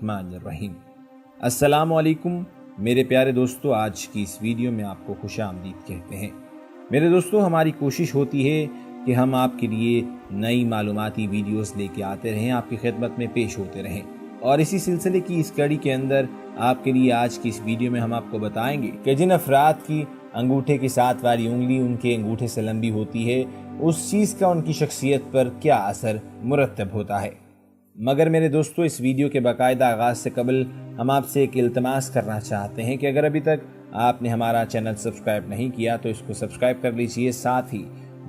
الرحمن الرحیم۔ السلام علیکم میرے پیارے دوستو، آج کی اس ویڈیو میں آپ کو خوش آمدید کہتے ہیں۔ میرے دوستو، ہماری کوشش ہوتی ہے کہ ہم آپ کے لیے نئی معلوماتی ویڈیوز لے کے آتے رہیں، آپ کی خدمت میں پیش ہوتے رہیں، اور اسی سلسلے کی اس کڑی کے اندر آپ کے لیے آج کی اس ویڈیو میں ہم آپ کو بتائیں گے کہ جن افراد کی انگوٹھے کی ساتھ والی انگلی ان کے انگوٹھے سے لمبی ہوتی ہے، اس چیز کا ان کی شخصیت پر کیا اثر مرتب ہوتا ہے۔ مگر میرے دوستو، اس ویڈیو کے باقاعدہ آغاز سے قبل ہم آپ سے ایک التماس کرنا چاہتے ہیں کہ اگر ابھی تک آپ نے ہمارا چینل سبسکرائب نہیں کیا تو اس کو سبسکرائب کر لیجئے، ساتھ ہی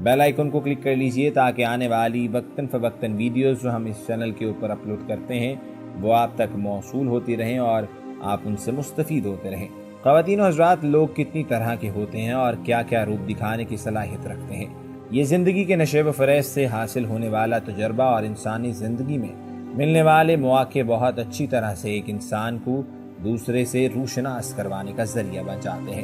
بیل آئیکن کو کلک کر لیجئے تاکہ آنے والی وقتاً فوقتاً ویڈیوز جو ہم اس چینل کے اوپر اپلوڈ کرتے ہیں وہ آپ تک موصول ہوتی رہیں اور آپ ان سے مستفید ہوتے رہیں۔ خواتین و حضرات، لوگ کتنی طرح کے ہوتے ہیں اور کیا کیا روپ دکھانے کی صلاحیت رکھتے ہیں، یہ زندگی کے نشیب و فریب سے حاصل ہونے والا تجربہ اور انسانی زندگی میں ملنے والے مواقع بہت اچھی طرح سے ایک انسان کو دوسرے سے روشناس کروانے کا ذریعہ بن جاتے ہیں۔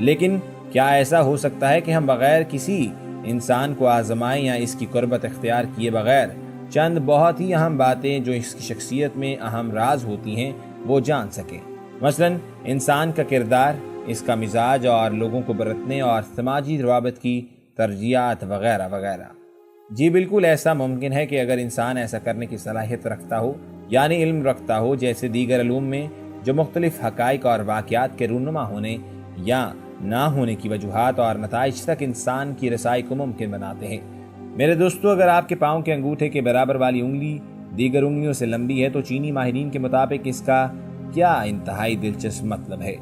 لیکن کیا ایسا ہو سکتا ہے کہ ہم بغیر کسی انسان کو آزمائیں یا اس کی قربت اختیار کیے بغیر چند بہت ہی اہم باتیں جو اس کی شخصیت میں اہم راز ہوتی ہیں وہ جان سکیں؟ مثلاً انسان کا کردار، اس کا مزاج اور لوگوں کو برتنے اور سماجی روابط کی ترجیحات وغیرہ وغیرہ۔ جی بالکل، ایسا ممکن ہے کہ اگر انسان ایسا کرنے کی صلاحیت رکھتا ہو، یعنی علم رکھتا ہو، جیسے دیگر علوم میں جو مختلف حقائق اور واقعات کے رونما ہونے یا نہ ہونے کی وجوہات اور نتائج تک انسان کی رسائی کو ممکن بناتے ہیں۔ میرے دوستو، اگر آپ کے پاؤں کے انگوٹھے کے برابر والی انگلی دیگر انگلیوں سے لمبی ہے تو چینی ماہرین کے مطابق اس کا کیا انتہائی دلچسپ مطلب ہے،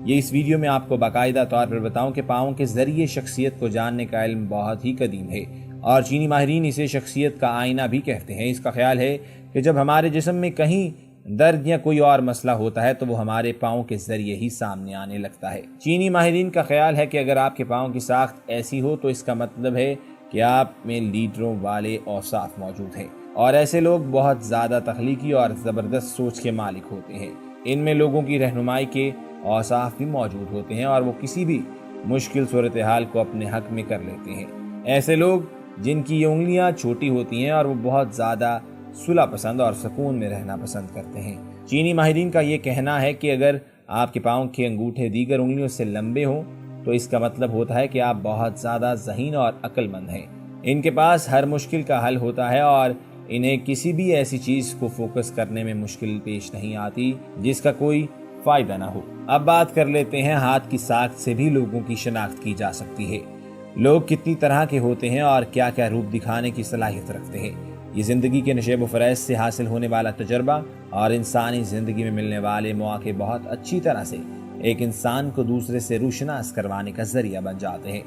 یہ اس ویڈیو میں آپ کو باقاعدہ طور پر بتاؤں کہ پاؤں کے ذریعے شخصیت کو جاننے کا علم بہت ہی قدیم ہے، اور چینی ماہرین اسے شخصیت کا آئینہ بھی کہتے ہیں۔ اس کا خیال ہے کہ جب ہمارے جسم میں کہیں درد یا کوئی اور مسئلہ ہوتا ہے تو وہ ہمارے پاؤں کے ذریعے ہی سامنے آنے لگتا ہے۔ چینی ماہرین کا خیال ہے کہ اگر آپ کے پاؤں کی ساخت ایسی ہو تو اس کا مطلب ہے کہ آپ میں لیڈروں والے اوصاف موجود ہیں، اور ایسے لوگ بہت زیادہ تخلیقی اور زبردست سوچ کے مالک ہوتے ہیں۔ ان میں لوگوں کی رہنمائی کے اوصاف بھی موجود ہوتے ہیں اور وہ کسی بھی مشکل صورتحال کو اپنے حق میں کر لیتے ہیں۔ ایسے لوگ جن کی یہ انگلیاں چھوٹی ہوتی ہیں اور وہ بہت زیادہ صلح پسند اور سکون میں رہنا پسند کرتے ہیں۔ چینی ماہرین کا یہ کہنا ہے کہ اگر آپ کے پاؤں کے انگوٹھے دیگر انگلیوں سے لمبے ہوں تو اس کا مطلب ہوتا ہے کہ آپ بہت زیادہ ذہین اور عقل مند ہیں۔ ان کے پاس ہر مشکل کا حل ہوتا ہے اور انہیں کسی بھی ایسی چیز کو فوکس کرنے میں مشکل پیش نہیں آتی جس کا کوئی فائدہ نہ ہو۔ اب بات کر لیتے ہیں ہاتھ کی ساخت سے بھی لوگوں کی شناخت کی جا سکتی ہے۔ لوگ کتنی طرح کے ہوتے ہیں اور کیا کیا روپ دکھانے کی صلاحیت رکھتے ہیں، یہ زندگی کے نشیب و فریب سے حاصل ہونے والا تجربہ اور انسانی زندگی میں ملنے والے مواقع بہت اچھی طرح سے ایک انسان کو دوسرے سے روشناس کروانے کا ذریعہ بن جاتے ہیں۔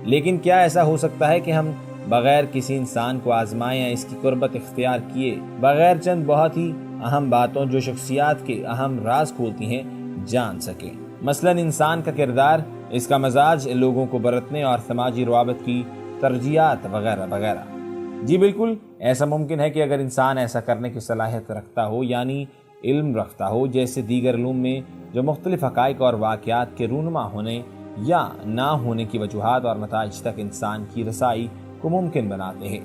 لیکن کیا ایسا ہو سکتا ہے کہ ہم بغیر کسی انسان کو آزمائیں یا اس کی قربت اختیار کیے بغیر چند بہت ہی اہم باتوں جو شخصیات کے اہم راز کھولتی ہیں جان سکیں؟ مثلاً انسان کا کردار، اس کا مزاج، لوگوں کو برتنے اور سماجی روابط کی ترجیحات وغیرہ وغیرہ۔ جی بالکل، ایسا ممکن ہے کہ اگر انسان ایسا کرنے کی صلاحیت رکھتا ہو، یعنی علم رکھتا ہو، جیسے دیگر علوم میں جو مختلف حقائق اور واقعات کے رونما ہونے یا نہ ہونے کی وجوہات اور نتائج تک انسان کی رسائی کو ممکن بناتے ہیں۔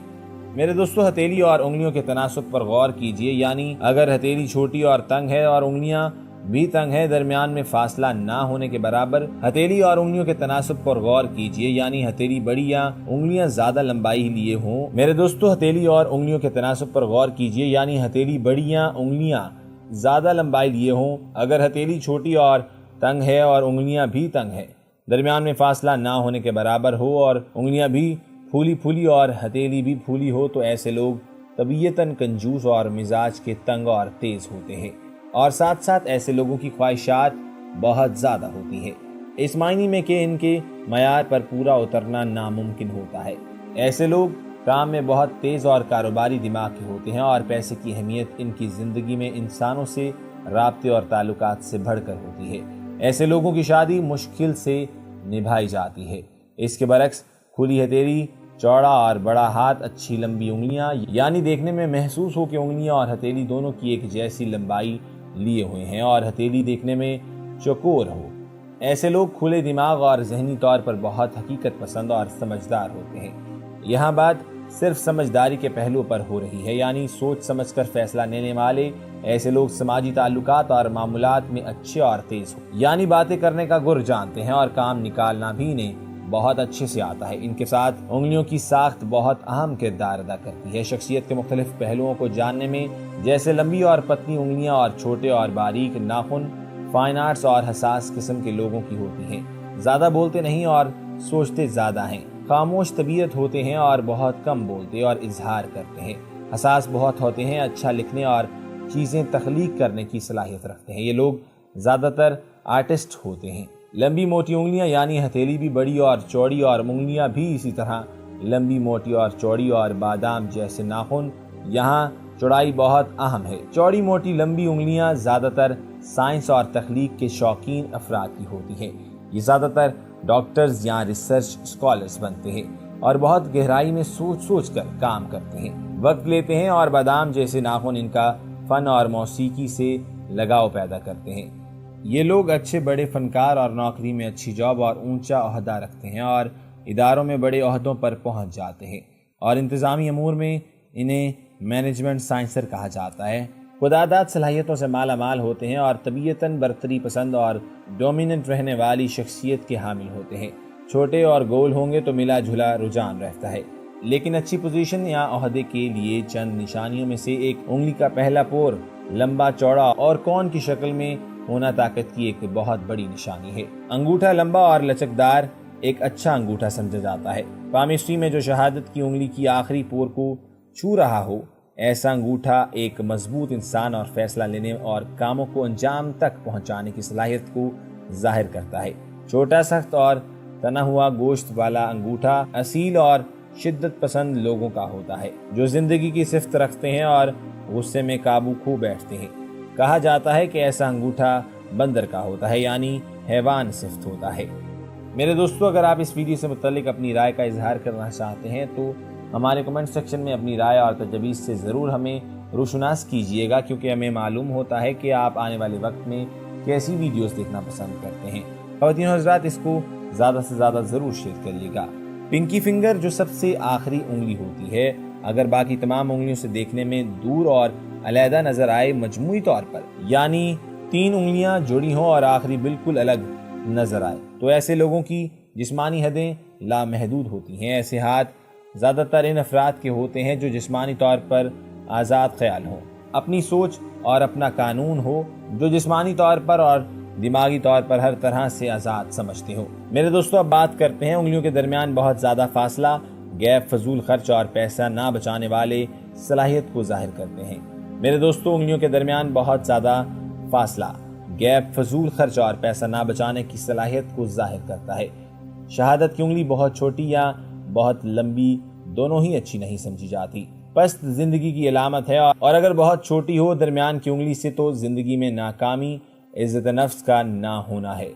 میرے دوستو، ہتھیلی اور انگلیوں کے تناسب پر غور کیجئے، یعنی اگر ہتھیلی چھوٹی اور تنگ ہے اور انگلیاں بھی تنگ ہے، درمیان میں فاصلہ نہ ہونے کے برابر ہتھیلی اور انگلیوں کے تناسب پر غور کیجئے، یعنی ہتھیلی بڑی یا انگلیاں زیادہ لمبائی لیے ہوں۔ میرے دوستو، ہتھیلی اور انگلیوں کے تناسب پر غور کیجئے، یعنی ہتھیلی بڑی یا انگلیاں زیادہ لمبائی لیے ہوں۔ اگر ہتھیلی چھوٹی اور تنگ ہے اور انگلیاں بھی تنگ ہے، درمیان میں فاصلہ نہ ہونے کے برابر ہو اور انگلیاں بھی پھولی پھولی اور ہتھیلی بھی پھولی ہو تو ایسے لوگ طبیعتاً کنجوس اور مزاج کے تنگ اور تیز ہوتے ہیں، اور ساتھ ساتھ ایسے لوگوں کی خواہشات بہت زیادہ ہوتی ہیں، اس معنی میں کہ ان کے معیار پر پورا اترنا ناممکن ہوتا ہے۔ ایسے لوگ کام میں بہت تیز اور کاروباری دماغ کے ہوتے ہیں اور پیسے کی اہمیت ان کی زندگی میں انسانوں سے رابطے اور تعلقات سے بڑھ کر ہوتی ہے۔ ایسے لوگوں کی شادی مشکل سے نبھائی جاتی ہے۔ اس کے برعکس کھلی ہتھیلی، چوڑا اور بڑا ہاتھ، اچھی لمبی انگلیاں، یعنی دیکھنے میں محسوس ہو کہ انگلیاں اور ہتھیلی دونوں کی ایک جیسی لمبائی لیے ہوئے ہیں اور ہتھیلی دیکھنے میں چوکور ہو، ایسے لوگ کھلے دماغ اور ذہنی طور پر بہت حقیقت پسند اور سمجھدار ہوتے ہیں۔ یہاں بات صرف سمجھداری کے پہلو پر ہو رہی ہے، یعنی سوچ سمجھ کر فیصلہ لینے والے ایسے لوگ سماجی تعلقات اور معاملات میں اچھے اور تیز ہو، یعنی باتیں کرنے کا گر جانتے ہیں اور کام نکالنا بھی انہیں بہت اچھے سے آتا ہے۔ ان کے ساتھ انگلیوں کی ساخت بہت اہم کردار ادا کرتی ہے شخصیت کے مختلف پہلوؤں کو جاننے میں، جیسے لمبی اور پتلی انگلیاں اور چھوٹے اور باریک ناخن فائن آرٹس اور حساس قسم کے لوگوں کی ہوتی ہیں۔ زیادہ بولتے نہیں اور سوچتے زیادہ ہیں، خاموش طبیعت ہوتے ہیں اور بہت کم بولتے اور اظہار کرتے ہیں، حساس بہت ہوتے ہیں، اچھا لکھنے اور چیزیں تخلیق کرنے کی صلاحیت رکھتے ہیں۔ یہ لوگ زیادہ تر آرٹسٹ ہوتے ہیں۔ لمبی موٹی انگلیاں یعنی ہتھیلی بھی بڑی اور چوڑی اور انگلیاں بھی اسی طرح لمبی موٹی اور چوڑی اور بادام جیسے ناخن، یہاں چوڑائی بہت اہم ہے۔ چوڑی موٹی لمبی انگلیاں زیادہ تر سائنس اور تخلیق کے شوقین افراد کی ہوتی ہیں۔ یہ زیادہ تر ڈاکٹرز یا ریسرچ اسکالرز بنتے ہیں اور بہت گہرائی میں سوچ کر کام کرتے ہیں، وقت لیتے ہیں، اور بادام جیسے ناخن ان کا فن اور موسیقی سے لگاؤ پیدا کرتے ہیں۔ یہ لوگ اچھے بڑے فنکار اور نوکری میں اچھی جاب اور اونچا عہدہ رکھتے ہیں اور اداروں میں بڑے عہدوں پر پہنچ جاتے ہیں، اور انتظامی امور میں انہیں مینجمنٹ سائنسر کہا جاتا ہے۔ خودآداد صلاحیتوں سے مالا مال ہوتے ہیں اور طبیعتاً برتری پسند اور ڈومیننٹ رہنے والی شخصیت کے حامل ہوتے ہیں۔ چھوٹے اور گول ہوں گے تو ملا جھلا رجحان رہتا ہے، لیکن اچھی پوزیشن یا عہدے کے لیے چند نشانیوں میں سے ایک انگلی کا پہلا پور لمبا چوڑا اور کون کی شکل میں ہونا طاقت کی ایک بہت بڑی نشانی ہے۔ انگوٹھا لمبا اور لچکدار ایک اچھا انگوٹھا سمجھا جاتا ہے۔ پامسٹری میں جو شہادت کی انگلی کی آخری پور کو چھو رہا ہو، ایسا انگوٹھا ایک مضبوط انسان اور فیصلہ لینے اور کاموں کو انجام تک پہنچانے کی صلاحیت کو ظاہر کرتا ہے۔ چھوٹا سخت اور تنا ہوا گوشت والا انگوٹھا اصیل اور شدت پسند لوگوں کا ہوتا ہے، جو زندگی کی صفت رکھتے ہیں اور غصے میں قابو کھو بیٹھتے ہیں۔ کہا جاتا ہے کہ ایسا انگوٹھا بندر کا ہوتا ہے، یعنی حیوان صفت ہوتا ہے۔ میرے دوستو، اگر آپ اس ویڈیو سے متعلق اپنی رائے کا اظہار کرنا چاہتے ہیں تو ہمارے کمنٹ سیکشن میں اپنی رائے اور تجویز سے ضرور ہمیں روشناس کیجیے گا، کیونکہ ہمیں معلوم ہوتا ہے کہ آپ آنے والے وقت میں کیسی ویڈیوز دیکھنا پسند کرتے ہیں۔ خواتین و حضرات، اس کو زیادہ سے زیادہ ضرور شیئر کریے گا۔ پنکی فنگر جو سب سے آخری انگلی ہوتی ہے، اگر باقی تمام انگلیوں سے دیکھنے میں دور اور علیحدہ نظر آئے مجموعی طور پر، یعنی 3 انگلیاں جڑی ہوں اور آخری بالکل الگ نظر آئے، تو ایسے لوگوں کی جسمانی حدیں لامحدود ہوتی ہیں۔ ایسے ہاتھ زیادہ تر ان افراد کے ہوتے ہیں جو جسمانی طور پر آزاد خیال ہوں، اپنی سوچ اور اپنا قانون ہو، جو جسمانی طور پر اور دماغی طور پر ہر طرح سے آزاد سمجھتے ہو۔ میرے دوستو، اب بات کرتے ہیں انگلیوں کے درمیان بہت زیادہ فاصلہ، گیپ فضول خرچ اور پیسہ نہ بچانے والے صلاحیت کو ظاہر کرتے ہیں۔ میرے دوستو، انگلیوں کے درمیان بہت زیادہ فاصلہ، گیپ فضول خرچ اور پیسہ نہ بچانے کی صلاحیت کو ظاہر کرتا ہے۔ شہادت کی انگلی بہت چھوٹی یا بہت لمبی دونوں ہی اچھی نہیں سمجھی جاتی، پست زندگی کی علامت ہے، اور اگر بہت چھوٹی ہو درمیان کی انگلی سے تو زندگی میں ناکامی، عزت نفس کا نہ ہونا ہے۔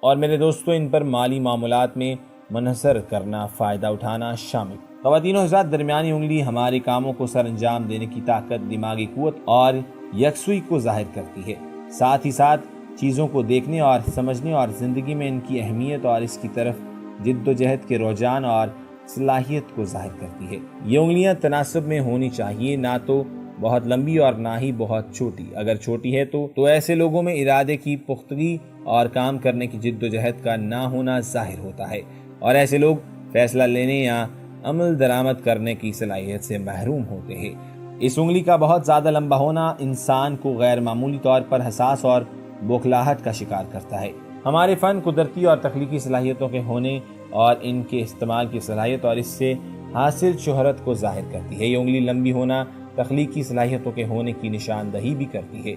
اور میرے دوستو، ان پر مالی معاملات میں منحصر کرنا، فائدہ اٹھانا شامل۔ خواتین و حضرات، درمیانی انگلی ہمارے کاموں کو سر انجام دینے کی طاقت، دماغی قوت اور یکسوئی کو ظاہر کرتی ہے، ساتھ ہی ساتھ چیزوں کو دیکھنے اور سمجھنے اور زندگی میں ان کی اہمیت اور اس کی طرف جد و جہد کے رجحان اور صلاحیت کو ظاہر کرتی ہے۔ یہ انگلیاں تناسب میں ہونی چاہیے، نہ تو بہت لمبی اور نہ ہی بہت چھوٹی۔ اگر چھوٹی ہے تو ایسے لوگوں میں ارادے کی پختگی اور کام کرنے کی جد و جہد کا نہ ہونا ظاہر ہوتا ہے، اور ایسے لوگ فیصلہ لینے یا عمل درآمد کرنے کی صلاحیت سے محروم ہوتے ہیں۔ اس انگلی کا بہت زیادہ لمبا ہونا انسان کو غیر معمولی طور پر حساس اور بوکھلاہٹ کا شکار کرتا ہے۔ ہمارے فن، قدرتی اور تخلیقی صلاحیتوں کے ہونے اور ان کے استعمال کی صلاحیت اور اس سے حاصل شہرت کو ظاہر کرتی ہے۔ یہ انگلی لمبی ہونا تخلیقی صلاحیتوں کے ہونے کی نشاندہی بھی کرتی ہے۔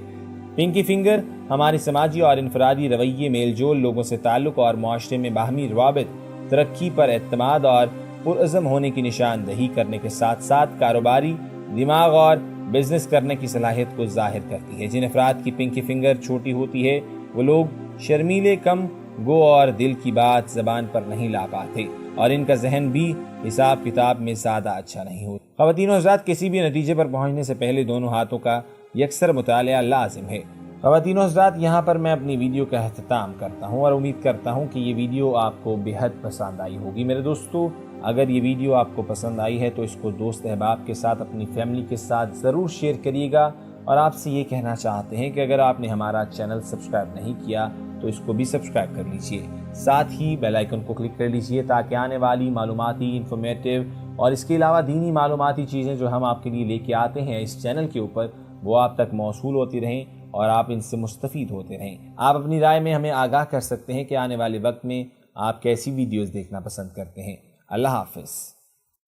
پنکی فنگر ہماری سماجی اور انفرادی رویے، میل جول، لوگوں سے تعلق اور معاشرے میں باہمی روابط، ترقی پر اعتماد اور پرعزم ہونے کی نشاندہی کرنے کے ساتھ ساتھ کاروباری دماغ اور بزنس کرنے کی صلاحیت کو ظاہر کرتی ہے۔ جن افراد کی پنکی فنگر چھوٹی ہوتی ہے وہ لوگ شرمیلے، کم گو اور دل کی بات زبان پر نہیں لا پاتے، اور ان کا ذہن بھی حساب کتاب میں زیادہ اچھا نہیں ہوتا۔ خواتین و حضرات، کسی بھی نتیجے پر پہنچنے سے پہلے دونوں ہاتھوں کا یکسر مطالعہ لازم ہے۔ خواتین و حضرات، یہاں پر میں اپنی ویڈیو کا اختتام کرتا ہوں اور امید کرتا ہوں کہ یہ ویڈیو آپ کو بے حد پسند آئی ہوگی۔ میرے دوستو، اگر یہ ویڈیو آپ کو پسند آئی ہے تو اس کو دوست احباب کے ساتھ، اپنی فیملی کے ساتھ ضرور شیئر کریے گا، اور آپ سے یہ کہنا چاہتے ہیں کہ اگر آپ نے ہمارا چینل سبسکرائب نہیں کیا تو اس کو بھی سبسکرائب کر لیجئے، ساتھ ہی بیل آئیکن کو کلک کر لیجئے تاکہ آنے والی معلوماتی، انفارمیٹیو اور اس کے علاوہ دینی معلوماتی چیزیں جو ہم آپ کے لیے لے کے آتے ہیں اس چینل کے اوپر، وہ آپ تک موصول ہوتی رہیں اور آپ ان سے مستفید ہوتے رہیں۔ آپ اپنی رائے میں ہمیں آگاہ کر سکتے ہیں کہ آنے والے وقت میں آپ کیسی ویڈیوز دیکھنا پسند کرتے ہیں۔ اللہ حافظ۔